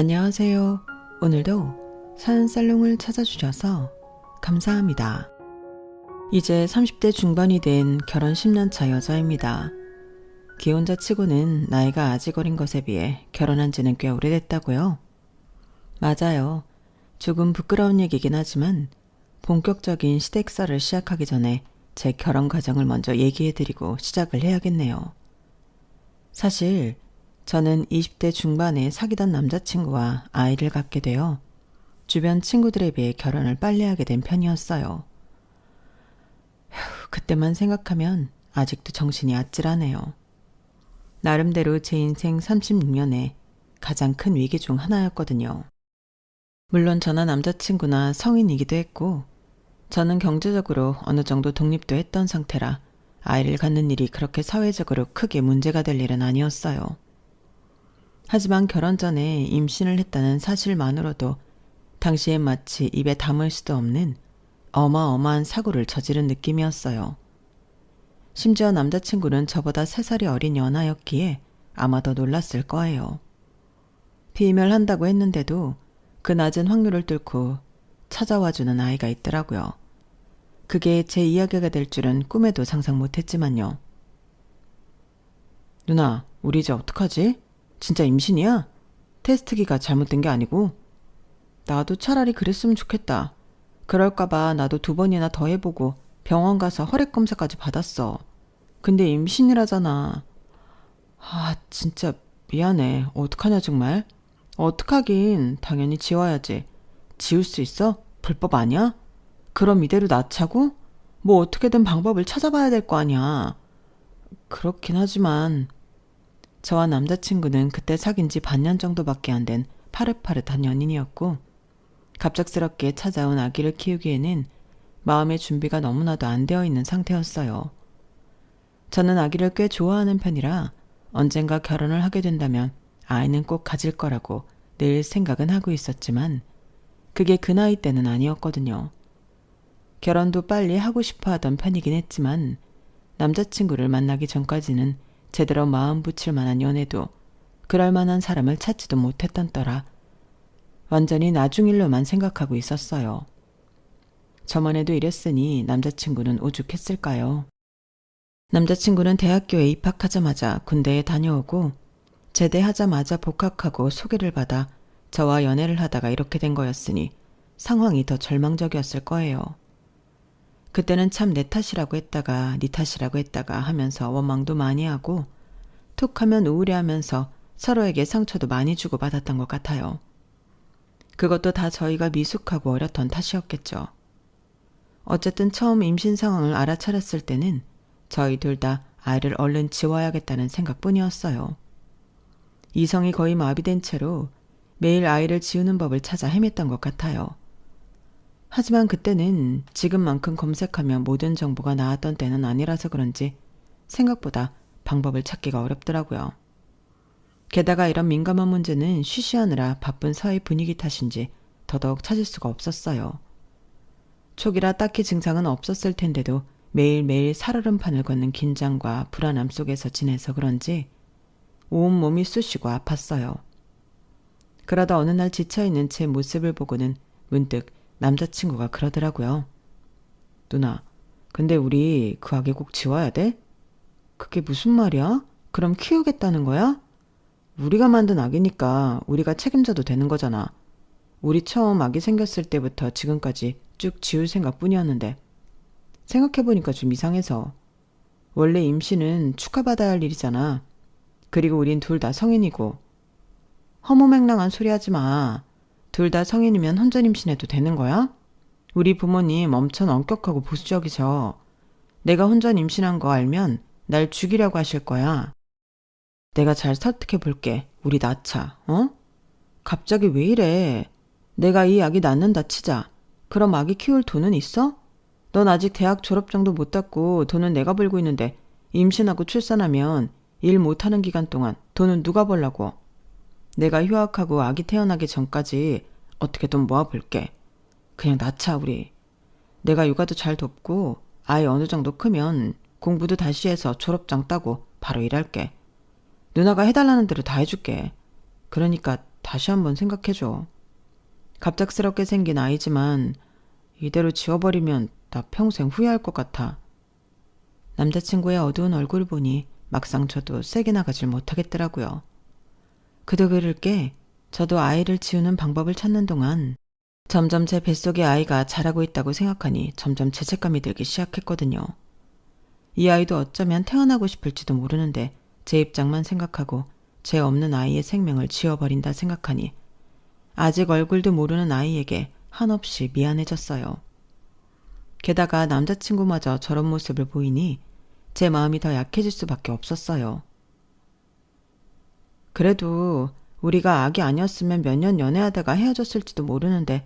안녕하세요. 오늘도 사연살롱을 찾아주셔서 감사합니다. 이제 30대 중반이 된 결혼 10년 차 여자입니다. 기혼자 치고는 나이가 아직 어린 것에 비해 결혼한 지는 꽤 오래됐다고요? 맞아요. 조금 부끄러운 얘기긴 하지만 본격적인 시댁살을 시작하기 전에 제 결혼 과정을 먼저 얘기해드리고 시작을 해야겠네요. 사실 저는 20대 중반에 사귀던 남자친구와 아이를 갖게 되어 주변 친구들에 비해 결혼을 빨리 하게 된 편이었어요. 그때만 생각하면 아직도 정신이 아찔하네요. 나름대로 제 인생 36년에 가장 큰 위기 중 하나였거든요. 물론 저나 남자친구나 성인이기도 했고 저는 경제적으로 어느 정도 독립도 했던 상태라 아이를 갖는 일이 그렇게 사회적으로 크게 문제가 될 일은 아니었어요. 하지만 결혼 전에 임신을 했다는 사실만으로도 당시엔 마치 입에 담을 수도 없는 어마어마한 사고를 저지른 느낌이었어요. 심지어 남자친구는 저보다 3살이 어린 연하였기에 아마 더 놀랐을 거예요. 비멸한다고 했는데도 그 낮은 확률을 뚫고 찾아와주는 아이가 있더라고요. 그게 제 이야기가 될 줄은 꿈에도 상상 못했지만요. 누나, 우리 이제 어떡하지? 진짜 임신이야? 테스트기가 잘못된 게 아니고? 나도 차라리 그랬으면 좋겠다. 그럴까봐 나도 2번이나 더 해보고 병원 가서 혈액 검사까지 받았어. 근데 임신이라잖아. 진짜 미안해. 어떡하냐 정말? 어떡하긴 당연히 지워야지. 지울 수 있어? 불법 아니야? 그럼 이대로 낳자고? 뭐 어떻게든 방법을 찾아봐야 될 거 아니야. 그렇긴 하지만 저와 남자친구는 그때 사귄 지 반년 정도밖에 안 된 파릇파릇한 연인이었고 갑작스럽게 찾아온 아기를 키우기에는 마음의 준비가 너무나도 안 되어 있는 상태였어요. 저는 아기를 꽤 좋아하는 편이라 언젠가 결혼을 하게 된다면 아이는 꼭 가질 거라고 늘 생각은 하고 있었지만 그게 그 나이 때는 아니었거든요. 결혼도 빨리 하고 싶어 하던 편이긴 했지만 남자친구를 만나기 전까지는 제대로 마음 붙일 만한 연애도 그럴 만한 사람을 찾지도 못했던 터라 완전히 나중 일로만 생각하고 있었어요. 저만 해도 이랬으니 남자친구는 오죽했을까요? 남자친구는 대학교에 입학하자마자 군대에 다녀오고 제대하자마자 복학하고 소개를 받아 저와 연애를 하다가 이렇게 된 거였으니 상황이 더 절망적이었을 거예요. 그때는 참 내 탓이라고 했다가 네 탓이라고 했다가 하면서 원망도 많이 하고 툭하면 우울해하면서 서로에게 상처도 많이 주고받았던 것 같아요. 그것도 다 저희가 미숙하고 어렸던 탓이었겠죠. 어쨌든 처음 임신 상황을 알아차렸을 때는 저희 둘 다 아이를 얼른 지워야겠다는 생각뿐이었어요. 이성이 거의 마비된 채로 매일 아이를 지우는 법을 찾아 헤맸던 것 같아요. 하지만 그때는 지금만큼 검색하면 모든 정보가 나왔던 때는 아니라서 그런지 생각보다 방법을 찾기가 어렵더라고요. 게다가 이런 민감한 문제는 쉬쉬하느라 바쁜 사회 분위기 탓인지 더더욱 찾을 수가 없었어요. 초기라 딱히 증상은 없었을 텐데도 매일매일 살얼음판을 걷는 긴장과 불안함 속에서 지내서 그런지 온몸이 쑤시고 아팠어요. 그러다 어느 날 지쳐있는 제 모습을 보고는 문득 남자친구가 그러더라고요. 누나, 근데 우리 그 아기 꼭 지워야 돼? 그게 무슨 말이야? 그럼 키우겠다는 거야? 우리가 만든 아기니까 우리가 책임져도 되는 거잖아. 우리 처음 아기 생겼을 때부터 지금까지 쭉 지울 생각뿐이었는데 생각해보니까 좀 이상해서. 원래 임신은 축하받아야 할 일이잖아. 그리고 우린 둘 다 성인이고. 허무맹랑한 소리 하지 마. 둘 다 성인이면 혼전 임신해도 되는 거야? 우리 부모님 엄청 엄격하고 보수적이셔. 내가 혼전 임신한 거 알면 날 죽이려고 하실 거야. 내가 잘 설득해 볼게. 우리 낳자. 어? 갑자기 왜 이래? 내가 이 아기 낳는다 치자. 그럼 아기 키울 돈은 있어? 넌 아직 대학 졸업 정도 못 땄고 돈은 내가 벌고 있는데 임신하고 출산하면 일 못하는 기간 동안 돈은 누가 벌라고? 내가 휴학하고 아기 태어나기 전까지 어떻게 돈 모아볼게. 그냥 낳자 우리. 내가 육아도 잘 돕고 아이 어느 정도 크면 공부도 다시 해서 졸업장 따고 바로 일할게. 누나가 해달라는 대로 다 해줄게. 그러니까 다시 한번 생각해줘. 갑작스럽게 생긴 아이지만 이대로 지워버리면 나 평생 후회할 것 같아. 남자친구의 어두운 얼굴을 보니 막상 저도 세게 나가질 못하겠더라고요. 그도 그럴 게 저도 아이를 지우는 방법을 찾는 동안 점점 제 뱃속의 아이가 자라고 있다고 생각하니 점점 죄책감이 들기 시작했거든요. 이 아이도 어쩌면 태어나고 싶을지도 모르는데 제 입장만 생각하고 죄 없는 아이의 생명을 지워버린다 생각하니 아직 얼굴도 모르는 아이에게 한없이 미안해졌어요. 게다가 남자친구마저 저런 모습을 보이니 제 마음이 더 약해질 수밖에 없었어요. 그래도 우리가 악이 아니었으면 몇 년 연애하다가 헤어졌을지도 모르는데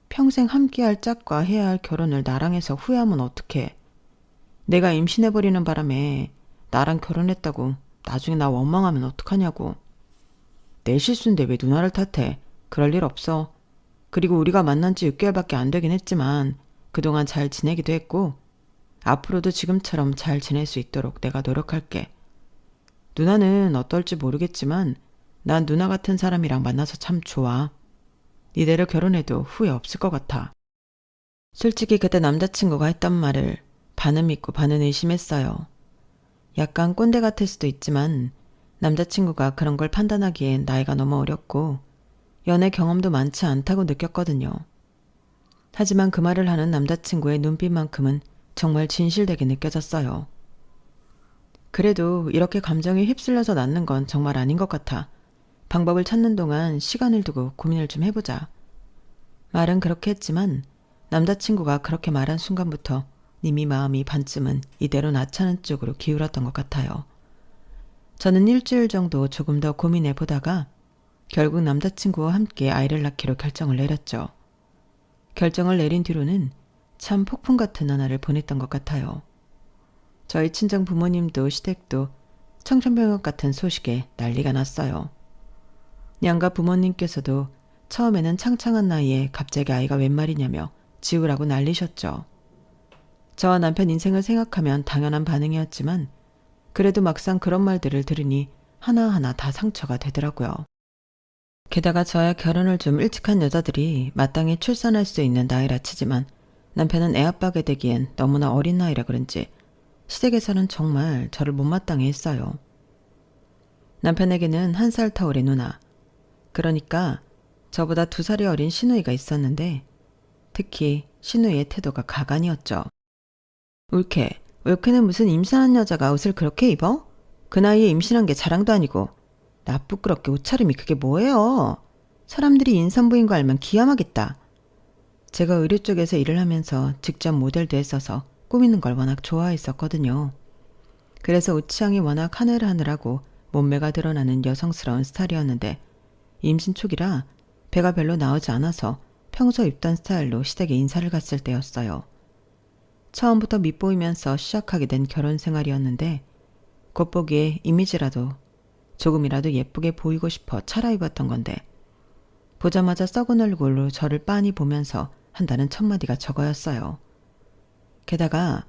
평생 함께할 짝과 해야 할 결혼을 나랑 해서 후회하면 어떡해. 내가 임신해버리는 바람에 나랑 결혼했다고 나중에 나 원망하면 어떡하냐고. 내 실수인데 왜 누나를 탓해. 그럴 일 없어. 그리고 우리가 만난 지 6개월밖에 안 되긴 했지만 그동안 잘 지내기도 했고 앞으로도 지금처럼 잘 지낼 수 있도록 내가 노력할게. 누나는 어떨지 모르겠지만 난 누나 같은 사람이랑 만나서 참 좋아. 이대로 결혼해도 후회 없을 것 같아. 솔직히 그때 남자친구가 했던 말을 반은 믿고 반은 의심했어요. 약간 꼰대 같을 수도 있지만 남자친구가 그런 걸 판단하기엔 나이가 너무 어렸고 연애 경험도 많지 않다고 느꼈거든요. 하지만 그 말을 하는 남자친구의 눈빛만큼은 정말 진실되게 느껴졌어요. 그래도 이렇게 감정에 휩쓸려서 낳는 건 정말 아닌 것 같아. 방법을 찾는 동안 시간을 두고 고민을 좀 해보자. 말은 그렇게 했지만 남자친구가 그렇게 말한 순간부터 이미 마음이 반쯤은 이대로 낳자는 쪽으로 기울었던 것 같아요. 저는 일주일 정도 조금 더 고민해 보다가 결국 남자친구와 함께 아이를 낳기로 결정을 내렸죠. 결정을 내린 뒤로는 참 폭풍 같은 나날을 보냈던 것 같아요. 저희 친정 부모님도 시댁도 청천벽력 같은 소식에 난리가 났어요. 양가 부모님께서도 처음에는 창창한 나이에 갑자기 아이가 웬 말이냐며 지우라고 난리셨죠. 저와 남편 인생을 생각하면 당연한 반응이었지만 그래도 막상 그런 말들을 들으니 하나하나 다 상처가 되더라고요. 게다가 저야 결혼을 좀 일찍 한 여자들이 마땅히 출산할 수 있는 나이라 치지만 남편은 애아빠게 되기엔 너무나 어린 나이라 그런지 시댁에서는 정말 저를 못마땅해 했어요. 남편에게는 1살 터울의 누나, 그러니까 저보다 2살이 어린 시누이가 있었는데 특히 시누이의 태도가 가관이었죠. 올케는 무슨 임신한 여자가 옷을 그렇게 입어? 그 나이에 임신한 게 자랑도 아니고 나 부끄럽게 옷차림이 그게 뭐예요? 사람들이 임산부인 거 알면 기함하겠다. 제가 의류 쪽에서 일을 하면서 직접 모델도 했어서 꾸미는 걸 워낙 좋아했었거든요. 그래서 옷 취향이 워낙 하늘하늘하고 몸매가 드러나는 여성스러운 스타일이었는데 임신 초기라 배가 별로 나오지 않아서 평소 입던 스타일로 시댁에 인사를 갔을 때였어요. 처음부터 밉보이면서 시작하게 된 결혼 생활이었는데 겉보기에 이미지라도 조금이라도 예쁘게 보이고 싶어 차려입었던 건데 보자마자 썩은 얼굴로 저를 빤히 보면서 한다는 첫마디가 저거였어요. 게다가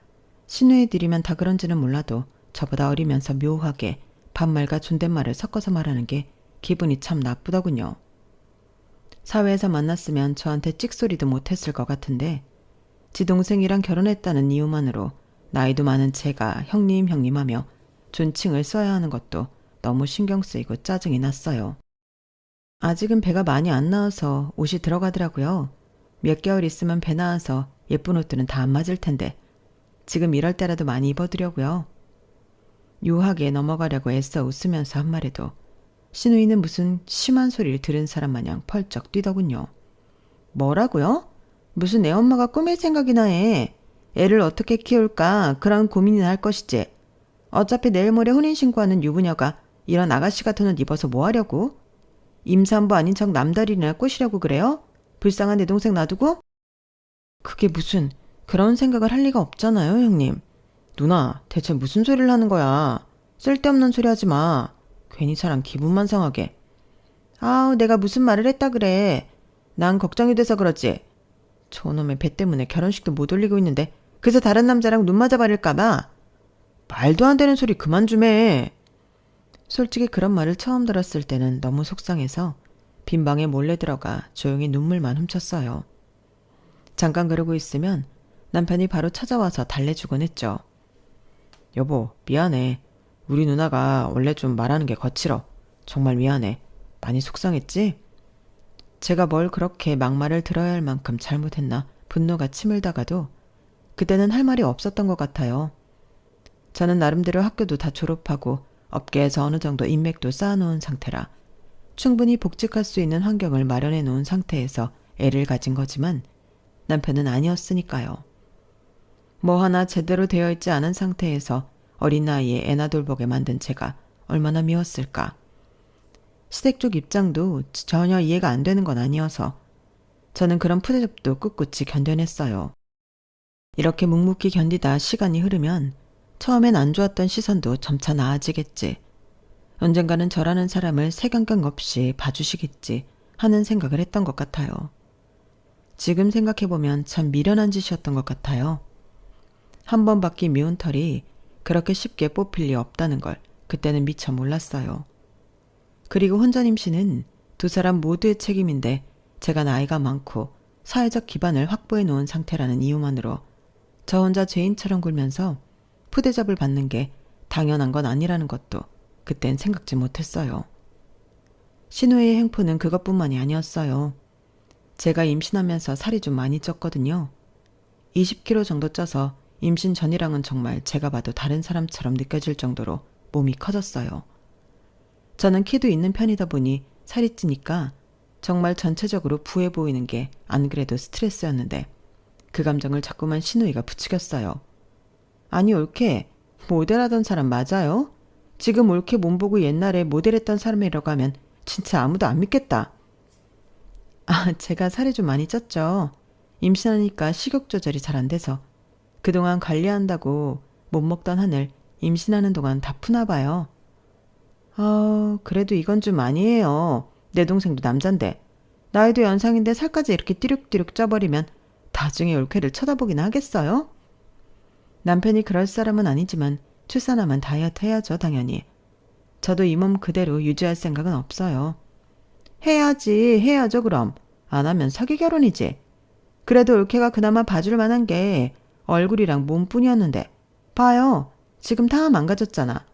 시누이들이면 다 그런지는 몰라도 저보다 어리면서 묘하게 반말과 존댓말을 섞어서 말하는 게 기분이 참 나쁘더군요. 사회에서 만났으면 저한테 찍소리도 못했을 것 같은데 지 동생이랑 결혼했다는 이유만으로 나이도 많은 제가 형님 하며 존칭을 써야 하는 것도 너무 신경 쓰이고 짜증이 났어요. 아직은 배가 많이 안 나와서 옷이 들어가더라고요. 몇 개월 있으면 배 나와서 예쁜 옷들은 다 안 맞을 텐데 지금 이럴 때라도 많이 입어두려고요. 유하게 넘어가려고 애써 웃으면서 한 말에도 시누이는 무슨 심한 소리를 들은 사람 마냥 펄쩍 뛰더군요. 뭐라고요? 무슨 애 엄마가 꾸밀 생각이나 해. 애를 어떻게 키울까 그런 고민이나 할 것이지. 어차피 내일 모레 혼인신고하는 유부녀가 이런 아가씨 같은 옷 입어서 뭐 하려고? 임산부 아닌 척 남다리나 꼬시려고 그래요? 불쌍한 내 동생 놔두고? 그게 무슨 그런 생각을 할 리가 없잖아요, 형님. 누나, 대체 무슨 소리를 하는 거야? 쓸데없는 소리 하지 마. 괜히 사람 기분만 상하게. 아우, 내가 무슨 말을 했다 그래. 난 걱정이 돼서 그렇지. 저놈의 배 때문에 결혼식도 못 올리고 있는데 그래서 다른 남자랑 눈 맞아 버릴까봐. 말도 안 되는 소리 그만 좀 해. 솔직히 그런 말을 처음 들었을 때는 너무 속상해서 빈 방에 몰래 들어가 조용히 눈물만 훔쳤어요. 잠깐 그러고 있으면 남편이 바로 찾아와서 달래주곤 했죠. 여보, 미안해. 우리 누나가 원래 좀 말하는 게 거칠어. 정말 미안해. 많이 속상했지? 제가 뭘 그렇게 막말을 들어야 할 만큼 잘못했나 분노가 치밀다가도 그때는 할 말이 없었던 것 같아요. 저는 나름대로 학교도 다 졸업하고 업계에서 어느 정도 인맥도 쌓아놓은 상태라 충분히 복직할 수 있는 환경을 마련해 놓은 상태에서 애를 가진 거지만 남편은 아니었으니까요. 뭐 하나 제대로 되어 있지 않은 상태에서 어린 나이에 애나 돌보게 만든 제가 얼마나 미웠을까. 시댁 쪽 입장도 전혀 이해가 안 되는 건 아니어서 저는 그런 푸대접도 꿋꿋이 견뎌냈어요. 이렇게 묵묵히 견디다 시간이 흐르면 처음엔 안 좋았던 시선도 점차 나아지겠지. 언젠가는 저라는 사람을 색안경 없이 봐주시겠지 하는 생각을 했던 것 같아요. 지금 생각해보면 참 미련한 짓이었던 것 같아요. 한 번 바뀐 미운 털이 그렇게 쉽게 뽑힐 리 없다는 걸 그때는 미처 몰랐어요. 그리고 혼전 임신은 두 사람 모두의 책임인데 제가 나이가 많고 사회적 기반을 확보해 놓은 상태라는 이유만으로 저 혼자 죄인처럼 굴면서 푸대접을 받는 게 당연한 건 아니라는 것도 그땐 생각지 못했어요. 신우의 행포는 그것뿐만이 아니었어요. 제가 임신하면서 살이 좀 많이 쪘거든요. 20kg 정도 쪄서 임신 전이랑은 정말 제가 봐도 다른 사람처럼 느껴질 정도로 몸이 커졌어요. 저는 키도 있는 편이다 보니 살이 찌니까 정말 전체적으로 부해 보이는 게 안 그래도 스트레스였는데 그 감정을 자꾸만 신우이가 부추겼어요. 아니 올케 모델하던 사람 맞아요? 지금 올케 몸 보고 옛날에 모델했던 사람이라고 하면 진짜 아무도 안 믿겠다. 아, 제가 살이 좀 많이 쪘죠. 임신하니까 식욕 조절이 잘 안 돼서 그동안 관리한다고 못 먹던 한을 임신하는 동안 다 푸나 봐요. 그래도 이건 좀 아니에요. 내 동생도 남잔데 나이도 연상인데 살까지 이렇게 띠룩띠룩 쪄버리면 나중에 올케를 쳐다보긴 하겠어요? 남편이 그럴 사람은 아니지만 출산하면 다이어트 해야죠, 당연히. 저도 이 몸 그대로 유지할 생각은 없어요. 해야죠, 그럼. 안 하면 사기 결혼이지. 그래도 올케가 그나마 봐줄 만한 게 얼굴이랑 몸뿐이었는데 봐요. 지금 다 망가졌잖아.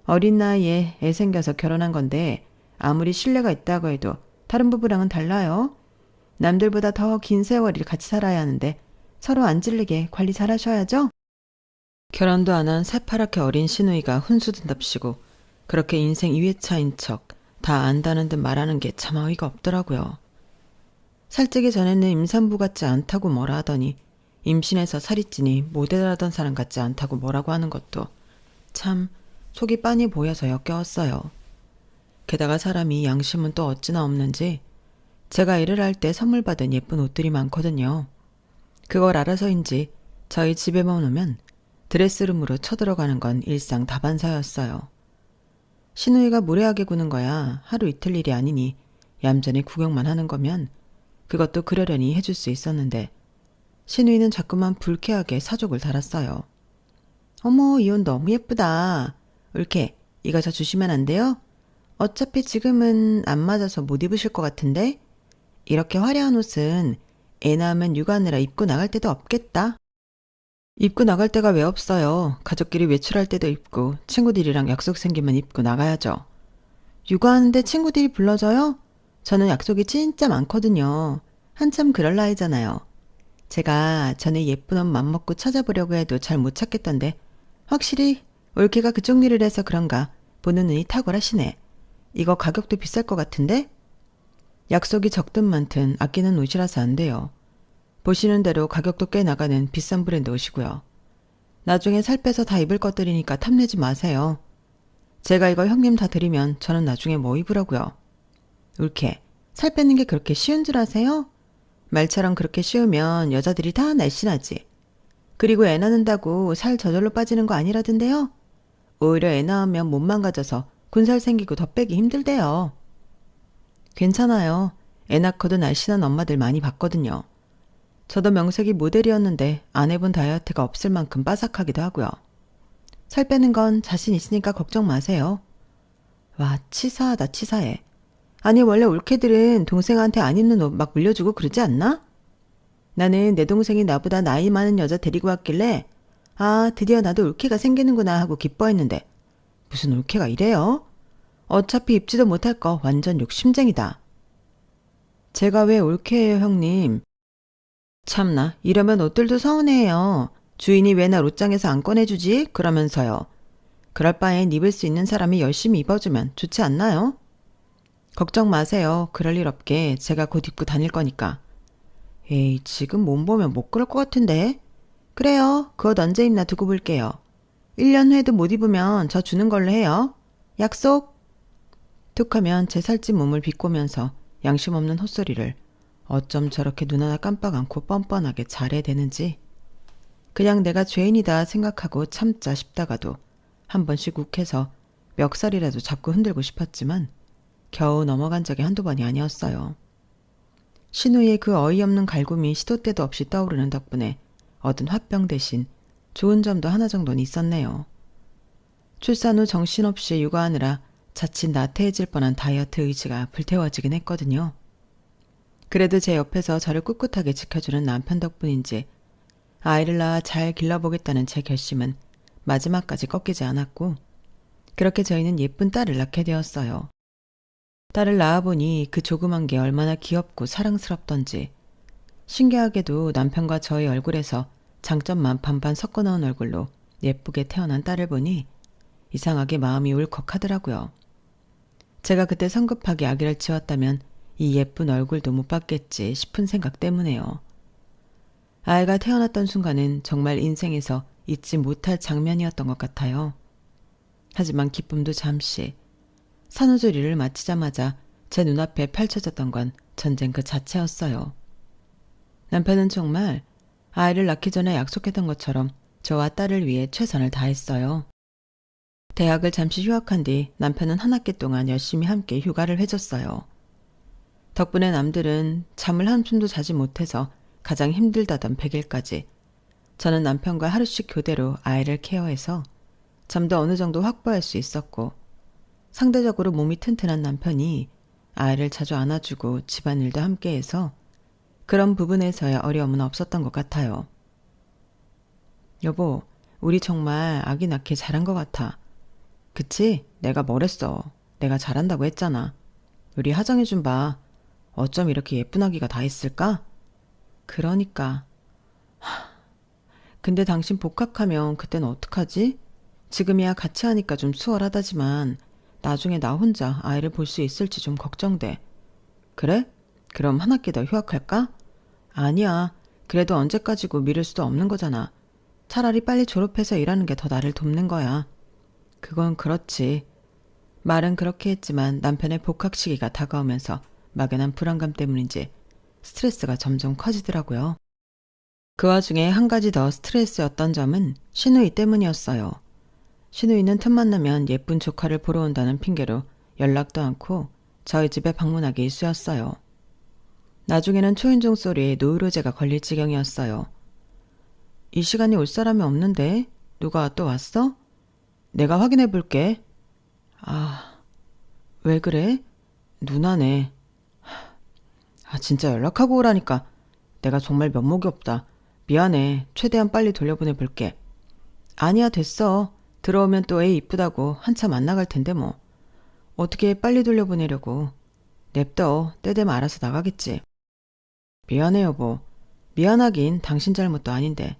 어린 나이에 애 생겨서 결혼한 건데 아무리 신뢰가 있다고 해도 다른 부부랑은 달라요. 남들보다 더 긴 세월을 같이 살아야 하는데 서로 안 질리게 관리 잘 하셔야죠. 결혼도 안 한 새파랗게 어린 시누이가 훈수둔답시고 그렇게 인생 2회차인 척 다 안다는 듯 말하는 게 참 어이가 없더라고요. 살찌기 전에는 임산부 같지 않다고 뭐라 하더니 임신해서 살이 찌니 모델하던 사람 같지 않다고 뭐라고 하는 것도 참 속이 빤히 보여서 역겨웠어요. 게다가 사람이 양심은 또 어찌나 없는지 제가 일을 할 때 선물 받은 예쁜 옷들이 많거든요. 그걸 알아서인지 저희 집에만 오면 드레스룸으로 쳐들어가는 건 일상 다반사였어요. 신우이가 무례하게 구는 거야 하루 이틀 일이 아니니 얌전히 구경만 하는 거면 그것도 그러려니 해줄 수 있었는데 신우이는 자꾸만 불쾌하게 사족을 달았어요. 어머, 이 옷 너무 예쁘다. 올케, 이거 저 주시면 안 돼요? 어차피 지금은 안 맞아서 못 입으실 것 같은데? 이렇게 화려한 옷은 애 낳으면 육아하느라 입고 나갈 데도 없겠다. 입고 나갈 데가 왜 없어요. 가족끼리 외출할 때도 입고 친구들이랑 약속 생기면 입고 나가야죠. 육아하는데 친구들이 불러줘요? 저는 약속이 진짜 많거든요. 한참 그럴 나이잖아요. 제가 전에 예쁜 옷 맘먹고 찾아보려고 해도 잘 못 찾겠던데 확실히 올케가 그쪽 일을 해서 그런가 보는 눈이 탁월하시네. 이거 가격도 비쌀 것 같은데? 약속이 적든 많든 아끼는 옷이라서 안 돼요. 보시는 대로 가격도 꽤 나가는 비싼 브랜드 옷이고요. 나중에 살 빼서 다 입을 것들이니까 탐내지 마세요. 제가 이거 형님 다 드리면 저는 나중에 뭐 입으라고요. 올케, 살 빼는 게 그렇게 쉬운 줄 아세요? 말처럼 그렇게 쉬우면 여자들이 다 날씬하지. 그리고 애 낳는다고 살 저절로 빠지는 거 아니라던데요? 오히려 애 낳으면 몸 망가져서 군살 생기고 더 빼기 힘들대요. 괜찮아요. 애 낳고도 날씬한 엄마들 많이 봤거든요. 저도 명색이 모델이었는데 안 해본 다이어트가 없을 만큼 빠삭하기도 하고요. 살 빼는 건 자신 있으니까 걱정 마세요. 와, 치사하다 치사해. 아니 원래 올케들은 동생한테 안 입는 옷 막 물려주고 그러지 않나? 나는 내 동생이 나보다 나이 많은 여자 데리고 왔길래 아 드디어 나도 올케가 생기는구나 하고 기뻐했는데 무슨 올케가 이래요? 어차피 입지도 못할 거 완전 욕심쟁이다. 제가 왜 올케예요 형님? 참나 이러면 옷들도 서운해해요. 주인이 왜 날 옷장에서 안 꺼내주지? 그러면서요. 그럴 바엔 입을 수 있는 사람이 열심히 입어주면 좋지 않나요? 걱정 마세요. 그럴 일 없게 제가 곧 입고 다닐 거니까. 에이 지금 몸 보면 못 그럴 것 같은데. 그래요. 그 옷 언제 입나 두고 볼게요. 1년 후에도 못 입으면 저 주는 걸로 해요. 약속! 툭 하면 제 살찐 몸을 비꼬면서 양심 없는 헛소리를 어쩜 저렇게 눈 하나 깜빡 않고 뻔뻔하게 잘해대는지 그냥 내가 죄인이다 생각하고 참자 싶다가도 한 번씩 욱해서 멱살이라도 잡고 흔들고 싶었지만 겨우 넘어간 적이 한두 번이 아니었어요. 신우이의 그 어이없는 갈굼이 시도 때도 없이 떠오르는 덕분에 얻은 화병 대신 좋은 점도 하나 정도는 있었네요. 출산 후 정신없이 육아하느라 자칫 나태해질 뻔한 다이어트 의지가 불태워지긴 했거든요. 그래도 제 옆에서 저를 꿋꿋하게 지켜주는 남편 덕분인지 아이를 낳아 잘 길러보겠다는 제 결심은 마지막까지 꺾이지 않았고 그렇게 저희는 예쁜 딸을 낳게 되었어요. 딸을 낳아보니 그 조그만 게 얼마나 귀엽고 사랑스럽던지 신기하게도 남편과 저희 얼굴에서 장점만 반반 섞어 넣은 얼굴로 예쁘게 태어난 딸을 보니 이상하게 마음이 울컥하더라고요. 제가 그때 성급하게 아기를 지었다면 이 예쁜 얼굴도 못 봤겠지 싶은 생각 때문에요. 아이가 태어났던 순간은 정말 인생에서 잊지 못할 장면이었던 것 같아요. 하지만 기쁨도 잠시. 산후조리를 마치자마자 제 눈앞에 펼쳐졌던 건 전쟁 그 자체였어요. 남편은 정말 아이를 낳기 전에 약속했던 것처럼 저와 딸을 위해 최선을 다했어요. 대학을 잠시 휴학한 뒤 남편은 한 학기 동안 열심히 함께 휴가를 해줬어요. 덕분에 남들은 잠을 한숨도 자지 못해서 가장 힘들다던 100일까지 저는 남편과 하루씩 교대로 아이를 케어해서 잠도 어느 정도 확보할 수 있었고 상대적으로 몸이 튼튼한 남편이 아이를 자주 안아주고 집안일도 함께해서 그런 부분에서의 어려움은 없었던 것 같아요. 여보, 우리 정말 아기 낳기 잘한 것 같아. 그치? 내가 뭐랬어. 내가 잘한다고 했잖아. 우리 하정이 좀 봐. 어쩜 이렇게 예쁜 아기가 다 있을까? 그러니까. 근데 당신 복학하면 그땐 어떡하지? 지금이야 같이 하니까 좀 수월하다지만 나중에 나 혼자 아이를 볼 수 있을지 좀 걱정돼. 그래? 그럼 한 학기 더 휴학할까? 아니야. 그래도 언제까지고 미룰 수도 없는 거잖아. 차라리 빨리 졸업해서 일하는 게 더 나를 돕는 거야. 그건 그렇지. 말은 그렇게 했지만 남편의 복학 시기가 다가오면서 막연한 불안감 때문인지 스트레스가 점점 커지더라고요. 그 와중에 한 가지 더 스트레스였던 점은 신우이 때문이었어요. 신우이는 틈만 나면 예쁜 조카를 보러 온다는 핑계로 연락도 않고 저희 집에 방문하기 일쑤였어요. 나중에는 초인종 소리에 노이로제가 걸릴 지경이었어요. 이 시간에 올 사람이 없는데 누가 또 왔어? 내가 확인해 볼게. 아, 왜 그래? 누나네. 아, 진짜 연락하고 오라니까. 내가 정말 면목이 없다. 미안해. 최대한 빨리 돌려보내 볼게. 아니야, 됐어. 들어오면 또 애 이쁘다고 한참 안 나갈 텐데 뭐. 어떻게 빨리 돌려보내려고. 냅둬. 때 되면 알아서 나가겠지. 미안해 여보. 미안하긴 당신 잘못도 아닌데.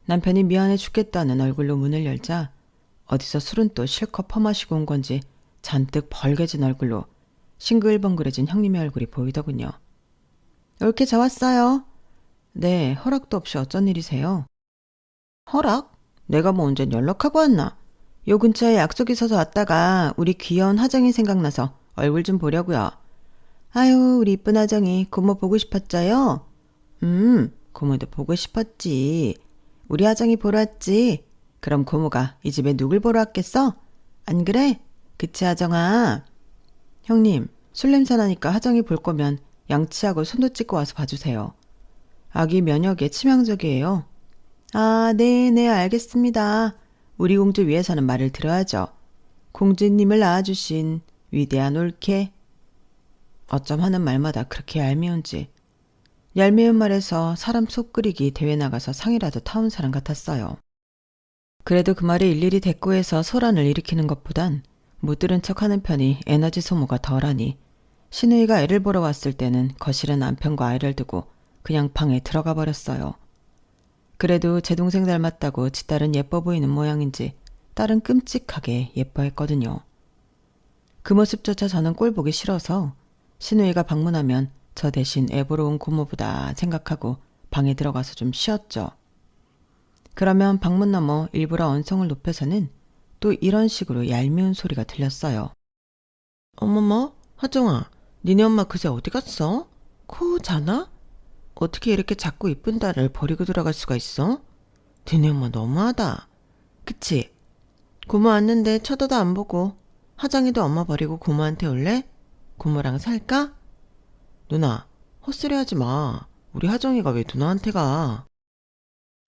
남편이 미안해 죽겠다는 얼굴로 문을 열자 어디서 술은 또 실컷 퍼마시고 온 건지 잔뜩 벌게진 얼굴로 싱글벙글해진 형님의 얼굴이 보이더군요. 옳게 저 왔어요. 네, 허락도 없이 어쩐 일이세요? 허락? 내가 뭐 언젠 연락하고 왔나? 요 근처에 약속 있어서 왔다가 우리 귀여운 하정이 생각나서 얼굴 좀 보려고요. 아유, 우리 이쁜 하정이 고모 보고 싶었죠요? 고모도 보고 싶었지. 우리 하정이 보러 왔지. 그럼 고모가 이 집에 누굴 보러 왔겠어? 안 그래? 그치 하정아? 형님, 술 냄새 나니까 하정이 볼 거면 양치하고 손도 씻고 와서 봐주세요. 아기 면역에 치명적이에요. 아, 네, 알겠습니다. 우리 공주 위해서는 말을 들어야죠. 공주님을 낳아주신 위대한 올케. 어쩜 하는 말마다 그렇게 얄미운지. 얄미운 말에서 사람 속 끓이기 대회 나가서 상이라도 타온 사람 같았어요. 그래도 그 말을 일일이 대꾸해서 소란을 일으키는 것보단 못 들은 척하는 편이 에너지 소모가 덜하니 신우이가 애를 보러 왔을 때는 거실에 남편과 아이를 두고 그냥 방에 들어가 버렸어요. 그래도 제 동생 닮았다고 지 딸은 예뻐 보이는 모양인지 딸은 끔찍하게 예뻐했거든요. 그 모습조차 저는 꼴 보기 싫어서 신우이가 방문하면 저 대신 애 보러 온 고모보다 생각하고 방에 들어가서 좀 쉬었죠. 그러면 방문 너머 일부러 언성을 높여서는 또 이런 식으로 얄미운 소리가 들렸어요. 어머머, 하정아, 니네 엄마 그새 어디 갔어? 코 자나? 어떻게 이렇게 작고 이쁜 딸을 버리고 들어갈 수가 있어? 니네 엄마 너무하다. 그치? 고모 왔는데 쳐다도 안 보고 하정이도 엄마 버리고 고모한테 올래? 고모랑 살까? 누나, 헛소리 하지 마. 우리 하정이가 왜 누나한테 가?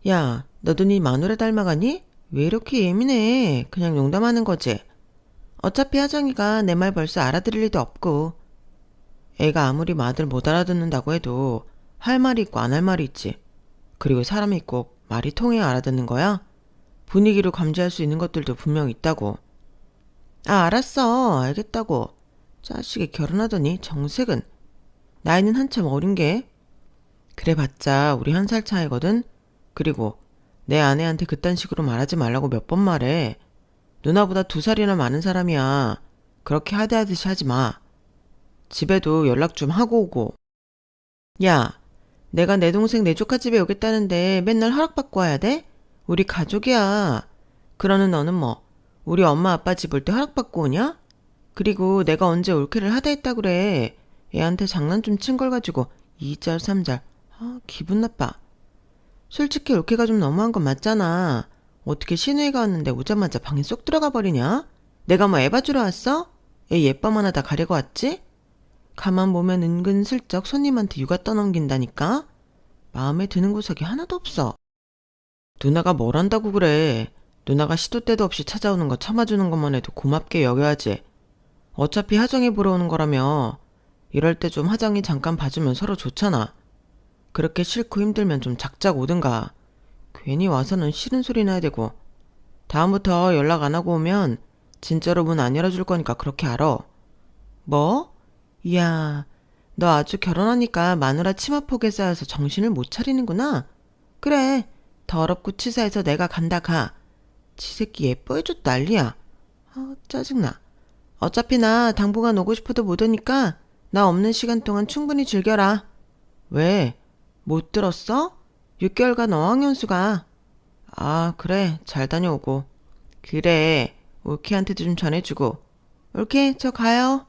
야, 너도 네 마누라 닮아가니? 왜 이렇게 예민해? 그냥 농담하는 거지. 어차피 하정이가 내 말 벌써 알아들을 리도 없고. 애가 아무리 말을 못 알아듣는다고 해도 할 말이 있고 안 할 말이 있지. 그리고 사람이 꼭 말이 통해야 알아듣는 거야? 분위기로 감지할 수 있는 것들도 분명 있다고. 아, 알았어. 알겠다고. 자식이 결혼하더니 정색은. 나이는 한참 어린 게. 그래봤자 우리 1살 차이거든. 그리고 내 아내한테 그딴 식으로 말하지 말라고 몇 번 말해. 누나보다 2살이나 많은 사람이야. 그렇게 하대하듯이 하지 마. 집에도 연락 좀 하고 오고. 야, 내가 내 동생 내 조카 집에 오겠다는데 맨날 허락받고 와야 돼? 우리 가족이야. 그러는 너는 뭐 우리 엄마 아빠 집 올 때 허락받고 오냐? 그리고 내가 언제 올케를 하대했다 그래. 애한테 장난 좀 친 걸 가지고 2절 3절. 아, 기분 나빠. 솔직히 올케가 좀 너무한 건 맞잖아. 어떻게 신우이가 왔는데 오자마자 방에 쏙 들어가 버리냐? 내가 뭐 애 봐주러 왔어? 애 예뻐만 하다 가려고 왔지? 가만 보면 은근슬쩍 손님한테 육아 떠넘긴다니까? 마음에 드는 구석이 하나도 없어. 누나가 뭘 한다고 그래. 누나가 시도 때도 없이 찾아오는 거 참아주는 것만 해도 고맙게 여겨야지. 어차피 하정이 보러 오는 거라며. 이럴 때 좀 하정이 잠깐 봐주면 서로 좋잖아. 그렇게 싫고 힘들면 좀 작작 오든가. 괜히 와서는 싫은 소리 나야 되고. 다음부터 연락 안 하고 오면 진짜로 문 안 열어줄 거니까 그렇게 알아. 뭐? 이야, 너 아주 결혼하니까 마누라 치마폭에 쌓여서 정신을 못 차리는구나. 그래, 더럽고 치사해서 내가 간다 가. 지 새끼 예뻐해줘도 난리야. 아, 짜증나. 어차피 나 당분간 오고 싶어도 못 오니까 나 없는 시간 동안 충분히 즐겨라. 왜? 못 들었어? 6개월간 어학연수가. 아, 그래, 잘 다녀오고. 그래, 올케한테도 좀 전해주고. 올케, 저 가요.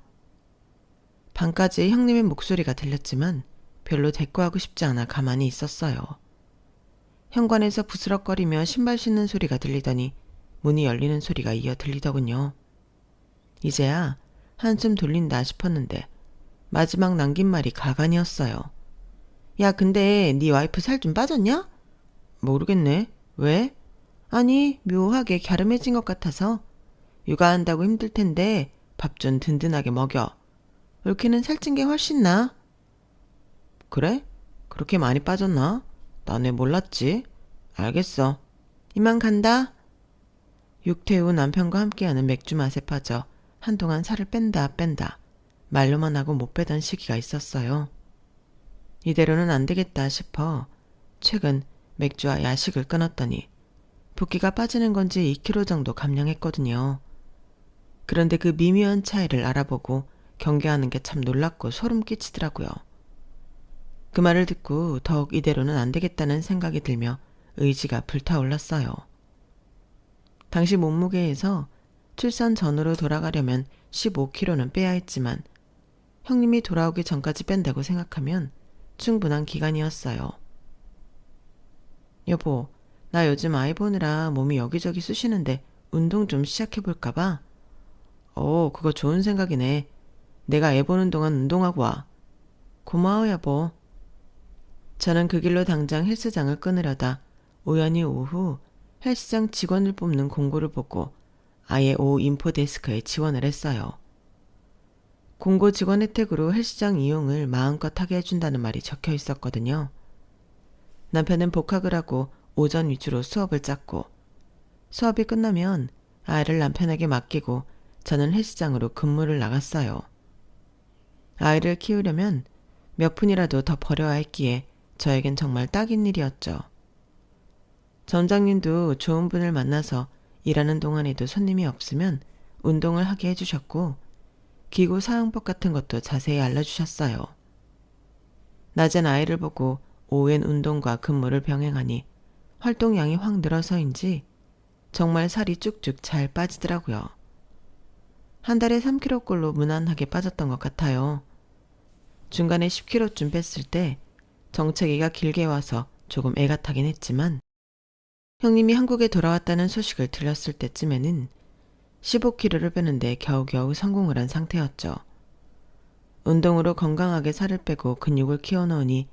방까지 형님의 목소리가 들렸지만 별로 대꾸하고 싶지 않아 가만히 있었어요. 현관에서 부스럭거리며 신발 신는 소리가 들리더니 문이 열리는 소리가 이어 들리더군요. 이제야 한숨 돌린다 싶었는데 마지막 남긴 말이 가관이었어요. 야, 근데 네 와이프 살 좀 빠졌냐? 모르겠네. 왜? 아니, 묘하게 갸름해진 것 같아서. 육아한다고 힘들 텐데 밥 좀 든든하게 먹여. 올케는 살찐 게 훨씬 나. 그래? 그렇게 많이 빠졌나? 난 왜 몰랐지? 알겠어. 이만 간다. 육퇴 후 남편과 함께하는 맥주 맛에 빠져 한동안 살을 뺀다 말로만 하고 못 빼던 시기가 있었어요. 이대로는 안 되겠다 싶어 최근 맥주와 야식을 끊었더니 붓기가 빠지는 건지 2kg 정도 감량했거든요. 그런데 그 미묘한 차이를 알아보고 경계하는 게 참 놀랍고 소름 끼치더라고요. 그 말을 듣고 더욱 이대로는 안 되겠다는 생각이 들며 의지가 불타올랐어요. 당시 몸무게에서 출산 전으로 돌아가려면 15kg는 빼야 했지만 형님이 돌아오기 전까지 뺀다고 생각하면 충분한 기간이었어요. 여보, 나 요즘 아이 보느라 몸이 여기저기 쑤시는데 운동 좀 시작해볼까 봐. 그거 좋은 생각이네. 내가 애 보는 동안 운동하고 와. 고마워, 여보. 저는 그 길로 당장 헬스장을 끊으려다 우연히 오후 헬스장 직원을 뽑는 공고를 보고 아예 오후 인포데스크에 지원을 했어요. 공고 직원 혜택으로 헬스장 이용을 마음껏 하게 해준다는 말이 적혀 있었거든요. 남편은 복학을 하고 오전 위주로 수업을 짰고 수업이 끝나면 아이를 남편에게 맡기고 저는 헬스장으로 근무를 나갔어요. 아이를 키우려면 몇 푼이라도 더 벌여야 했기에 저에겐 정말 딱인 일이었죠. 점장님도 좋은 분을 만나서 일하는 동안에도 손님이 없으면 운동을 하게 해주셨고 기구 사용법 같은 것도 자세히 알려주셨어요. 낮엔 아이를 보고 오후엔 운동과 근무를 병행하니 활동량이 확 늘어서인지 정말 살이 쭉쭉 잘 빠지더라고요. 한 달에 3kg꼴로 무난하게 빠졌던 것 같아요. 중간에 10kg쯤 뺐을 때 정체기가 길게 와서 조금 애가 타긴 했지만 형님이 한국에 돌아왔다는 소식을 들렸을 때쯤에는 15kg를 빼는데 겨우겨우 성공을 한 상태였죠. 운동으로 건강하게 살을 빼고 근육을 키워놓으니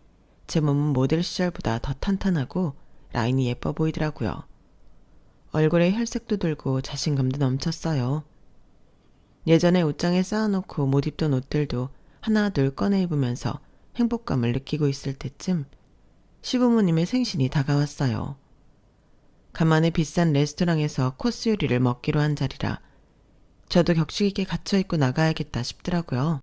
제 몸은 모델 시절보다 더 탄탄하고 라인이 예뻐 보이더라고요. 얼굴에 혈색도 돌고 자신감도 넘쳤어요. 예전에 옷장에 쌓아놓고 못 입던 옷들도 하나둘 꺼내 입으면서 행복감을 느끼고 있을 때쯤 시부모님의 생신이 다가왔어요. 간만에 비싼 레스토랑에서 코스 요리를 먹기로 한 자리라 저도 격식있게 갇혀입고 나가야겠다 싶더라고요.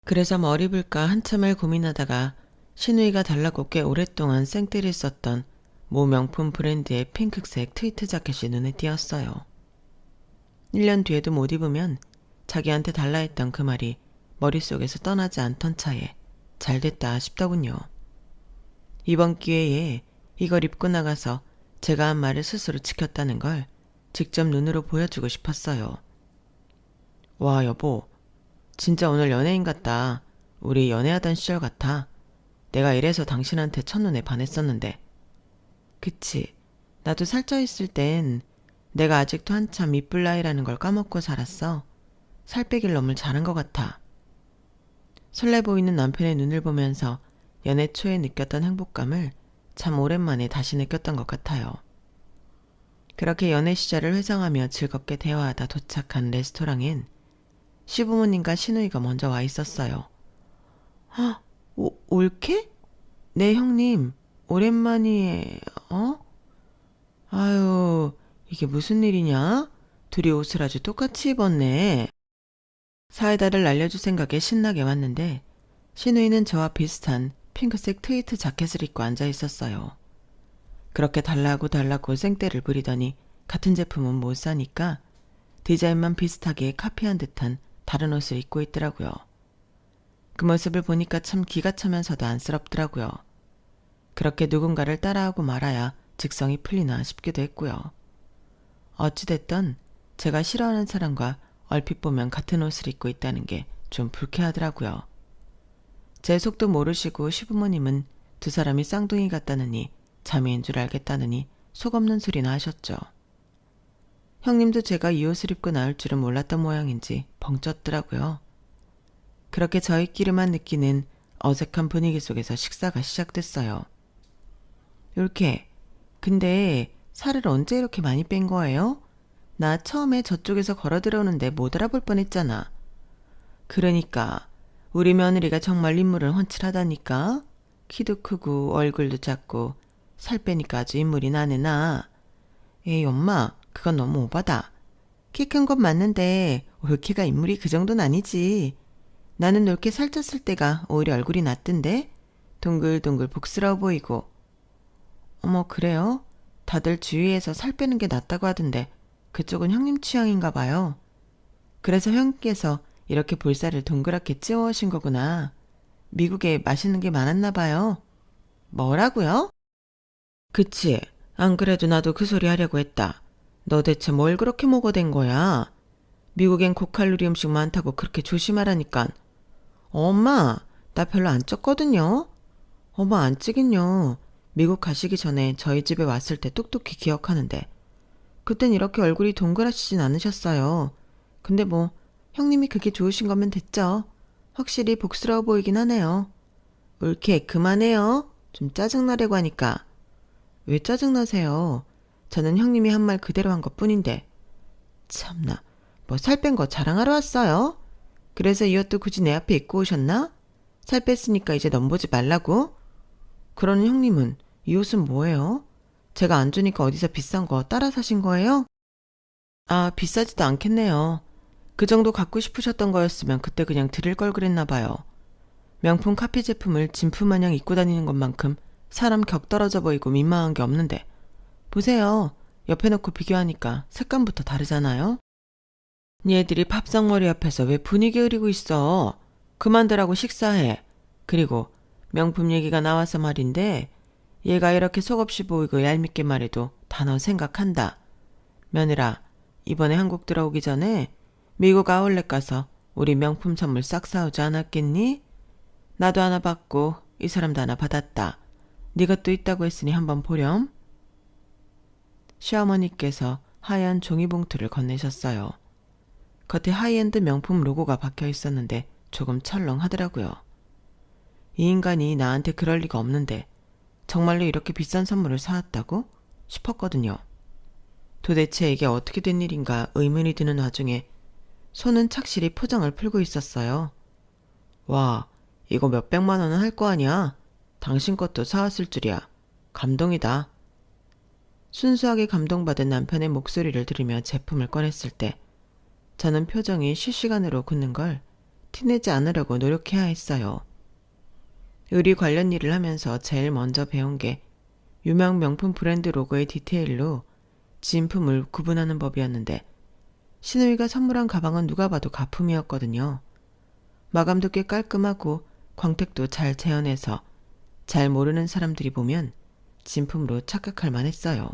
그래서 뭘 입을까 한참을 고민하다가 시누이가 달라고 꽤 오랫동안 생떼를 썼던 모 명품 브랜드의 핑크색 트위트 자켓이 눈에 띄었어요. 1년 뒤에도 못 입으면 자기한테 달라 했던 그 말이 머릿속에서 떠나지 않던 차에 잘됐다 싶더군요. 이번 기회에 이걸 입고 나가서 제가 한 말을 스스로 지켰다는 걸 직접 눈으로 보여주고 싶었어요. 와 여보, 진짜 오늘 연예인 같다. 우리 연애하던 시절 같아. 내가 이래서 당신한테 첫눈에 반했었는데. 그치, 나도 살쪄있을 땐 내가 아직도 한참 이쁠 나이라는 걸 까먹고 살았어. 살 빼길 너무 잘한 것 같아. 설레 보이는 남편의 눈을 보면서 연애 초에 느꼈던 행복감을 참 오랜만에 다시 느꼈던 것 같아요. 그렇게 연애 시절을 회상하며 즐겁게 대화하다 도착한 레스토랑엔 시부모님과 시누이가 먼저 와 있었어요. 올케? 네 형님, 오랜만이에, 아유, 이게 무슨 일이냐? 둘이 옷을 아주 똑같이 입었네. 사이다를 날려줄 생각에 신나게 왔는데 시누이는 저와 비슷한 핑크색 트위트 자켓을 입고 앉아 있었어요. 그렇게 달라고 생떼를 부리더니 같은 제품은 못 사니까 디자인만 비슷하게 카피한 듯한 다른 옷을 입고 있더라고요. 그 모습을 보니까 참 기가 차면서도 안쓰럽더라고요. 그렇게 누군가를 따라하고 말아야 직성이 풀리나 싶기도 했고요. 어찌됐든 제가 싫어하는 사람과 얼핏 보면 같은 옷을 입고 있다는 게 좀 불쾌하더라고요. 제 속도 모르시고 시부모님은 두 사람이 쌍둥이 같다느니 자매인 줄 알겠다느니 속 없는 소리나 하셨죠. 형님도 제가 이 옷을 입고 나올 줄은 몰랐던 모양인지 벙쪘더라고요. 그렇게 저희끼리만 느끼는 어색한 분위기 속에서 식사가 시작됐어요. 이렇게, 근데 살을 언제 이렇게 많이 뺀 거예요? 나 처음에 저쪽에서 걸어 들어오는데 못 알아볼 뻔했잖아. 그러니까 우리 며느리가 정말 인물은 훤칠하다니까. 키도 크고 얼굴도 작고 살 빼니까 아주 인물이 나네 나. 에이 엄마, 그건 너무 오바다. 키 큰 건 맞는데 올케가 인물이 그 정도는 아니지. 나는 올케 살쪘을 때가 오히려 얼굴이 낫던데. 동글동글 복스러워 보이고. 어머 그래요? 다들 주위에서 살 빼는 게 낫다고 하던데 그쪽은 형님 취향인가 봐요. 그래서 형님께서 이렇게 볼살을 동그랗게 찌워오신 거구나. 미국에 맛있는 게 많았나 봐요. 뭐라고요? 그치. 안 그래도 나도 그 소리 하려고 했다. 너 대체 뭘 그렇게 먹어댄 거야? 미국엔 고칼로리 음식 많다고 그렇게 조심하라니깐. 엄마, 나 별로 안 쪘거든요. 어머 안 찌긴요. 미국 가시기 전에 저희 집에 왔을 때 똑똑히 기억하는데 그땐 이렇게 얼굴이 동그라지진 않으셨어요. 근데 뭐 형님이 그게 좋으신 거면 됐죠. 확실히 복스러워 보이긴 하네요. 올케 그만해요. 좀 짜증나려고 하니까. 왜 짜증나세요? 저는 형님이 한 말 그대로 한 것뿐인데. 참나, 뭐 살 뺀 거 자랑하러 왔어요? 그래서 이 옷도 굳이 내 앞에 입고 오셨나? 살 뺐으니까 이제 넘보지 말라고? 그러는 형님은 이 옷은 뭐예요? 제가 안 주니까 어디서 비싼 거 따라 사신 거예요? 아, 비싸지도 않겠네요. 그 정도 갖고 싶으셨던 거였으면 그때 그냥 드릴 걸 그랬나 봐요. 명품 카피 제품을 진품 마냥 입고 다니는 것만큼 사람 격 떨어져 보이고 민망한 게 없는데 보세요. 옆에 놓고 비교하니까 색감부터 다르잖아요. 얘들이 밥상머리 앞에서 왜 분위기 흐리고 있어. 그만들라고 식사해. 그리고 명품 얘기가 나와서 말인데 얘가 이렇게 속없이 보이고 얄밉게 말해도 다 너 생각한다. 며느라, 이번에 한국 들어오기 전에 미국 아울렛 가서 우리 명품 선물 싹 사오지 않았겠니? 나도 하나 받고 이 사람도 하나 받았다. 네 것도 있다고 했으니 한번 보렴. 시어머니께서 하얀 종이봉투를 건네셨어요. 겉에 하이엔드 명품 로고가 박혀 있었는데 조금 철렁하더라고요. 이 인간이 나한테 그럴 리가 없는데 정말로 이렇게 비싼 선물을 사왔다고 싶었거든요. 도대체 이게 어떻게 된 일인가 의문이 드는 와중에 손은 착실히 포장을 풀고 있었어요. 와, 이거 몇백만 원은 할 거 아니야? 당신 것도 사왔을 줄이야. 감동이다. 순수하게 감동받은 남편의 목소리를 들으며 제품을 꺼냈을 때 저는 표정이 실시간으로 굳는 걸 티내지 않으려고 노력해야 했어요. 의류 관련 일을 하면서 제일 먼저 배운 게 유명 명품 브랜드 로고의 디테일로 진품을 구분하는 법이었는데 신우이가 선물한 가방은 누가 봐도 가품이었거든요. 마감도 꽤 깔끔하고 광택도 잘 재현해서 잘 모르는 사람들이 보면 진품으로 착각할 만했어요.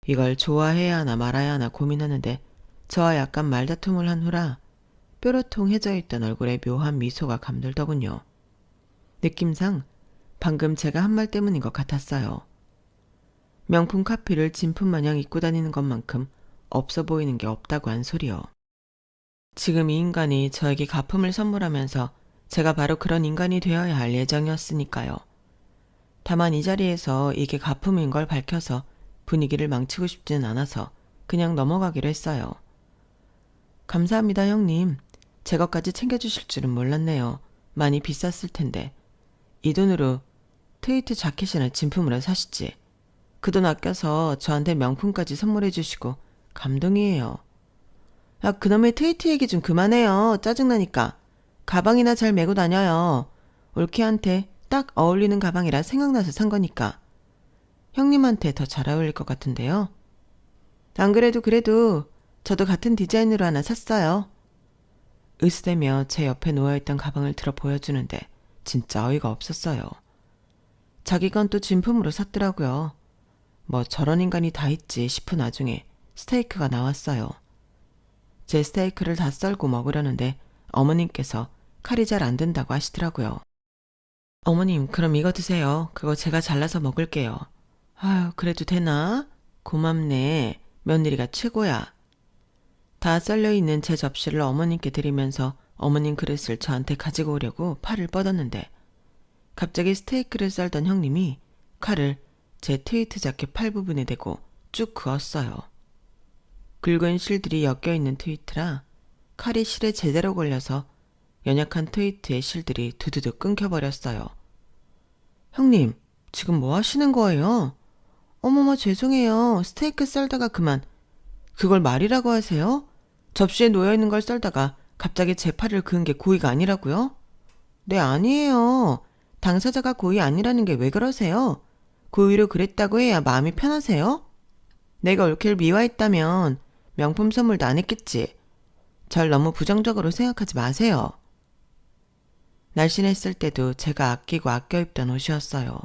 이걸 좋아해야 하나 말아야 하나 고민하는데 저와 약간 말다툼을 한 후라 뾰로통해져 있던 얼굴에 묘한 미소가 감돌더군요. 느낌상 방금 제가 한 말 때문인 것 같았어요. 명품 카피를 진품 마냥 입고 다니는 것만큼 없어 보이는 게 없다고 한 소리요. 지금 이 인간이 저에게 가품을 선물하면서 제가 바로 그런 인간이 되어야 할 예정이었으니까요. 다만 이 자리에서 이게 가품인 걸 밝혀서 분위기를 망치고 싶지는 않아서 그냥 넘어가기로 했어요. 감사합니다, 형님. 제 것까지 챙겨주실 줄은 몰랐네요. 많이 비쌌을 텐데. 이 돈으로 트위트 자켓이나 진품으로 사시지. 그 돈 아껴서 저한테 명품까지 선물해 주시고 감동이에요. 아, 그놈의 트위트 얘기 좀 그만해요. 짜증나니까. 가방이나 잘 메고 다녀요. 올케한테 딱 어울리는 가방이라 생각나서 산 거니까. 형님한테 더 잘 어울릴 것 같은데요. 안 그래도 저도 같은 디자인으로 하나 샀어요. 으스대며 제 옆에 놓여있던 가방을 들어 보여주는데 진짜 어이가 없었어요. 자기 건 또 진품으로 샀더라고요. 뭐 저런 인간이 다 있지 싶은 와중에 스테이크가 나왔어요. 제 스테이크를 다 썰고 먹으려는데 어머님께서 칼이 잘 안 든다고 하시더라고요. 어머님, 그럼 이거 드세요. 그거 제가 잘라서 먹을게요. 아유, 그래도 되나? 고맙네. 며느리가 최고야. 다 썰려있는 제 접시를 어머님께 드리면서 어머님 그릇을 저한테 가지고 오려고 팔을 뻗었는데 갑자기 스테이크를 썰던 형님이 칼을 제 트위트 자켓 팔 부분에 대고 쭉 그었어요. 굵은 실들이 엮여있는 트위트라 칼이 실에 제대로 걸려서 연약한 트위트의 실들이 두두둑 끊겨버렸어요. 형님, 지금 뭐 하시는 거예요? 어머머, 죄송해요. 스테이크 썰다가 그만. 그걸 말이라고 하세요? 접시에 놓여있는 걸 썰다가 갑자기 제 팔을 그은 게 고의가 아니라고요? 네, 아니에요. 당사자가 고의 아니라는 게 왜 그러세요? 고의로 그랬다고 해야 마음이 편하세요? 내가 올케를 미화했다면 명품 선물도 안 했겠지. 절 너무 부정적으로 생각하지 마세요. 날씬했을 때도 제가 아끼고 아껴 입던 옷이었어요.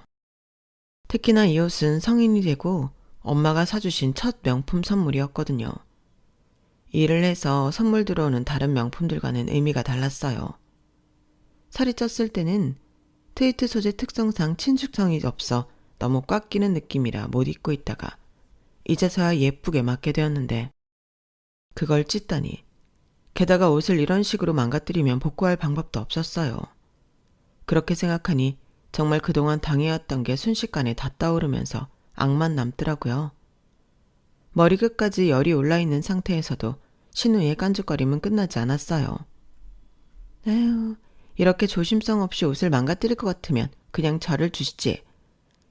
특히나 이 옷은 성인이 되고 엄마가 사주신 첫 명품 선물이었거든요. 일을 해서 선물 들어오는 다른 명품들과는 의미가 달랐어요. 살이 쪘을 때는 트위트 소재 특성상 친축성이 없어 너무 꽉 끼는 느낌이라 못 입고 있다가 이제서야 예쁘게 맞게 되었는데 그걸 찢다니. 게다가 옷을 이런 식으로 망가뜨리면 복구할 방법도 없었어요. 그렇게 생각하니 정말 그동안 당해왔던 게 순식간에 다 떠오르면서 악만 남더라고요. 머리 끝까지 열이 올라있는 상태에서도 신우의 깐죽거림은 끝나지 않았어요. 에휴, 이렇게 조심성 없이 옷을 망가뜨릴 것 같으면 그냥 저를 주시지.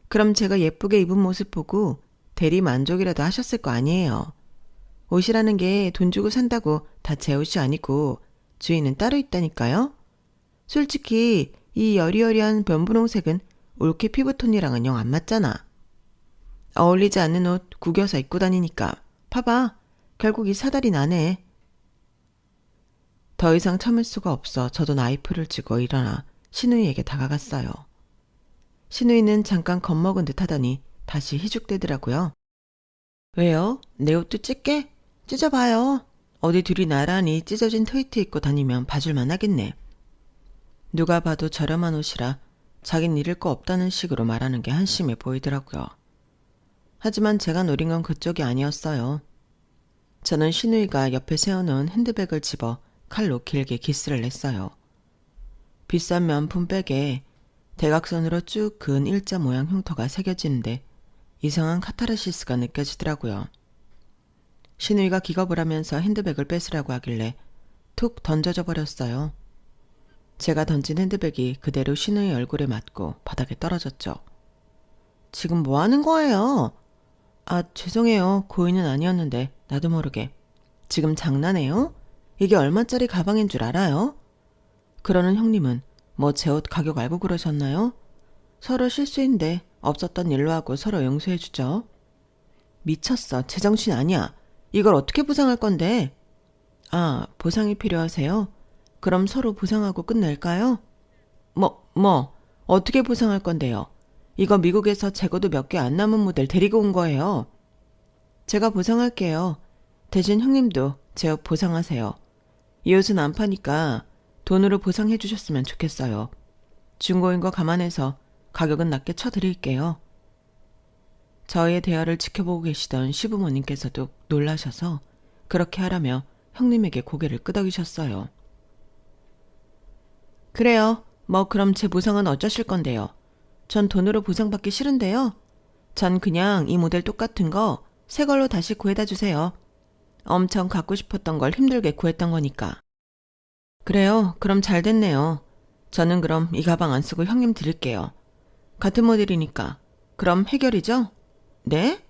그럼 제가 예쁘게 입은 모습 보고 대리 만족이라도 하셨을 거 아니에요. 옷이라는 게 돈 주고 산다고 다 제 옷이 아니고 주인은 따로 있다니까요. 솔직히 이 여리여리한 변분홍색은 올케 피부톤이랑은 영 안 맞잖아. 어울리지 않는 옷 구겨서 입고 다니니까. 봐봐. 결국 이 사달이 나네. 더 이상 참을 수가 없어 저도 나이프를 쥐고 일어나 신우이에게 다가갔어요. 신우이는 잠깐 겁먹은 듯 하더니 다시 희죽대더라고요. 왜요? 내 옷도 찢게? 찢어봐요. 어디 둘이 나란히 찢어진 트위트 입고 다니면 봐줄만 하겠네. 누가 봐도 저렴한 옷이라 자긴 잃을 거 없다는 식으로 말하는 게 한심해 보이더라고요. 하지만 제가 노린 건 그쪽이 아니었어요. 저는 신우이가 옆에 세워놓은 핸드백을 집어 칼로 길게 기스를 냈어요. 비싼 명품 백에 대각선으로 쭉 그은 일자 모양 흉터가 새겨지는데 이상한 카타르시스가 느껴지더라고요. 신우이가 기겁을 하면서 핸드백을 뺏으라고 하길래 툭 던져져 버렸어요. 제가 던진 핸드백이 그대로 신우이 얼굴에 맞고 바닥에 떨어졌죠. 지금 뭐 하는 거예요? 아, 죄송해요. 고의는 아니었는데 나도 모르게. 지금 장난해요? 이게 얼마짜리 가방인 줄 알아요? 그러는 형님은 뭐 제 옷 가격 알고 그러셨나요? 서로 실수인데 없었던 일로 하고 서로 용서해주죠. 미쳤어. 제정신 아니야. 이걸 어떻게 보상할 건데? 아, 보상이 필요하세요? 그럼 서로 보상하고 끝낼까요? 어떻게 보상할 건데요? 이거 미국에서 재고도 몇 개 안 남은 모델 데리고 온 거예요. 제가 보상할게요. 대신 형님도 제 옷 보상하세요. 이 옷은 안 파니까 돈으로 보상해 주셨으면 좋겠어요. 중고인 거 감안해서 가격은 낮게 쳐드릴게요. 저희의 대화를 지켜보고 계시던 시부모님께서도 놀라셔서 그렇게 하라며 형님에게 고개를 끄덕이셨어요. 그래요. 그럼 제 보상은 어쩌실 건데요? 전 돈으로 보상받기 싫은데요. 전 그냥 이 모델 똑같은 거 새 걸로 다시 구해다 주세요. 엄청 갖고 싶었던 걸 힘들게 구했던 거니까. 그래요. 그럼 잘 됐네요. 저는 그럼 이 가방 안 쓰고 형님 드릴게요. 같은 모델이니까. 그럼 해결이죠? 네?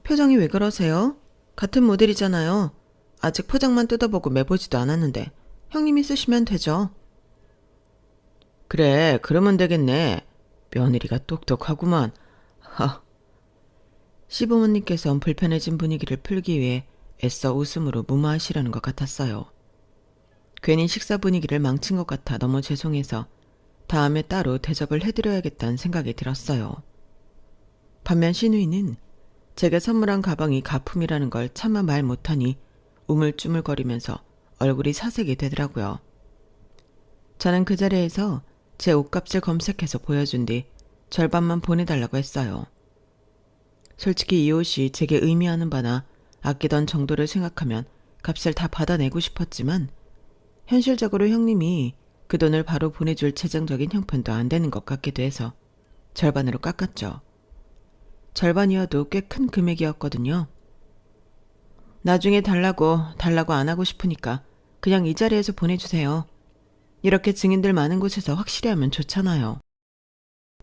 표정이 왜 그러세요? 같은 모델이잖아요. 아직 포장만 뜯어보고 매보지도 않았는데 형님이 쓰시면 되죠. 그래, 그러면 되겠네. 며느리가 똑똑하구만. 하. 시부모님께선 불편해진 분위기를 풀기 위해 애써 웃음으로 무마하시려는 것 같았어요. 괜히 식사 분위기를 망친 것 같아 너무 죄송해서 다음에 따로 대접을 해드려야겠다는 생각이 들었어요. 반면 신우이는 제게 선물한 가방이 가품이라는 걸 차마 말 못하니 우물쭈물거리면서 얼굴이 사색이 되더라고요. 저는 그 자리에서 제 옷값을 검색해서 보여준 뒤 절반만 보내달라고 했어요. 솔직히 이 옷이 제게 의미하는 바나 아끼던 정도를 생각하면 값을 다 받아내고 싶었지만 현실적으로 형님이 그 돈을 바로 보내줄 재정적인 형편도 안 되는 것 같기도 해서 절반으로 깎았죠. 절반이어도 꽤 큰 금액이었거든요. 나중에 달라고 안 하고 싶으니까 그냥 이 자리에서 보내주세요. 이렇게 증인들 많은 곳에서 확실히 하면 좋잖아요.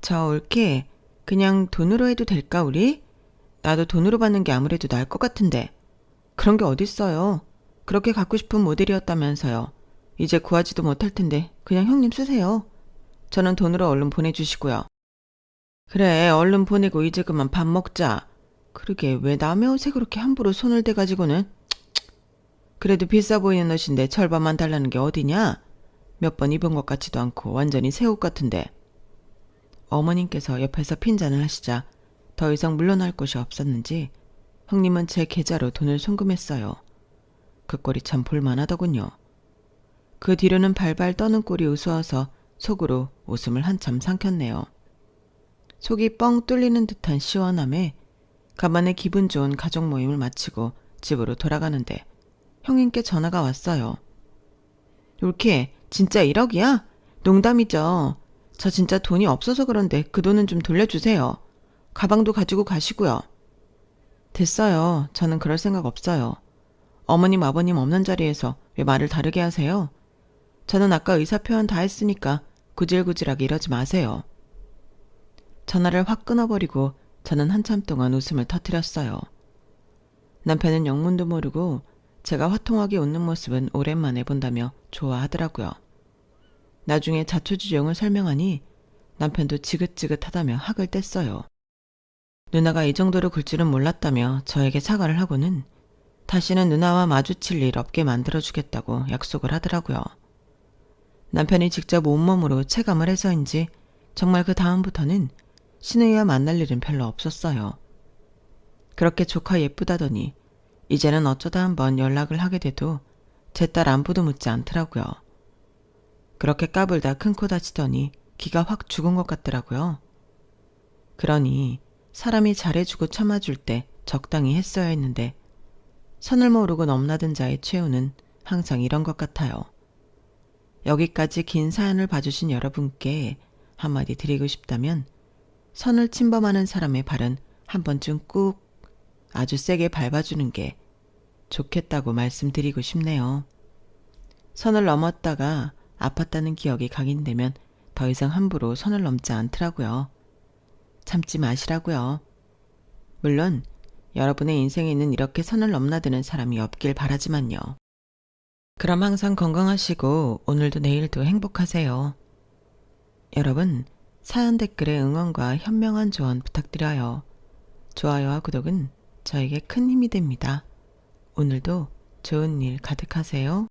저 올케 그냥 돈으로 해도 될까 우리? 나도 돈으로 받는 게 아무래도 나을 것 같은데. 그런 게 어딨어요. 그렇게 갖고 싶은 모델이었다면서요. 이제 구하지도 못할 텐데 그냥 형님 쓰세요. 저는 돈으로 얼른 보내주시고요. 그래, 얼른 보내고 이제 그만 밥 먹자. 그러게 왜 남의 옷에 그렇게 함부로 손을 대가지고는. 그래도 비싸 보이는 옷인데 절반만 달라는 게 어디냐? 몇 번 입은 것 같지도 않고 완전히 새 옷 같은데. 어머님께서 옆에서 핀잔을 하시자 더 이상 물러날 곳이 없었는지 형님은 제 계좌로 돈을 송금했어요. 그 꼴이 참 볼만하더군요. 그 뒤로는 발발 떠는 꼴이 우스워서 속으로 웃음을 한참 삼켰네요. 속이 뻥 뚫리는 듯한 시원함에 간만에 기분 좋은 가족 모임을 마치고 집으로 돌아가는데 형님께 전화가 왔어요. 올케 진짜 1억이야? 농담이죠. 저 진짜 돈이 없어서 그런데 그 돈은 좀 돌려주세요. 가방도 가지고 가시고요. 됐어요. 저는 그럴 생각 없어요. 어머님 아버님 없는 자리에서 왜 말을 다르게 하세요? 저는 아까 의사표현 다 했으니까 구질구질하게 이러지 마세요. 전화를 확 끊어버리고 저는 한참 동안 웃음을 터뜨렸어요. 남편은 영문도 모르고 제가 화통하게 웃는 모습은 오랜만에 본다며 좋아하더라고요. 나중에 자초지종을 설명하니 남편도 지긋지긋하다며 학을 뗐어요. 누나가 이 정도로 굴 줄은 몰랐다며 저에게 사과를 하고는 다시는 누나와 마주칠 일 없게 만들어주겠다고 약속을 하더라고요. 남편이 직접 온몸으로 체감을 해서인지 정말 그 다음부터는 신우이와 만날 일은 별로 없었어요. 그렇게 조카 예쁘다더니 이제는 어쩌다 한번 연락을 하게 돼도 제 딸 안부도 묻지 않더라고요. 그렇게 까불다 큰 코 다치더니 기가 확 죽은 것 같더라고요. 그러니 사람이 잘해주고 참아줄 때 적당히 했어야 했는데 선을 모르고 넘나든 자의 최후는 항상 이런 것 같아요. 여기까지 긴 사연을 봐주신 여러분께 한마디 드리고 싶다면 선을 침범하는 사람의 발은 한 번쯤 꾹 아주 세게 밟아주는 게 좋겠다고 말씀드리고 싶네요. 선을 넘었다가 아팠다는 기억이 각인되면 더 이상 함부로 선을 넘지 않더라고요. 참지 마시라고요. 물론 여러분의 인생에는 이렇게 선을 넘나드는 사람이 없길 바라지만요. 그럼 항상 건강하시고 오늘도 내일도 행복하세요. 여러분, 사연 댓글에 응원과 현명한 조언 부탁드려요. 좋아요와 구독은 저에게 큰 힘이 됩니다. 오늘도 좋은 일 가득하세요.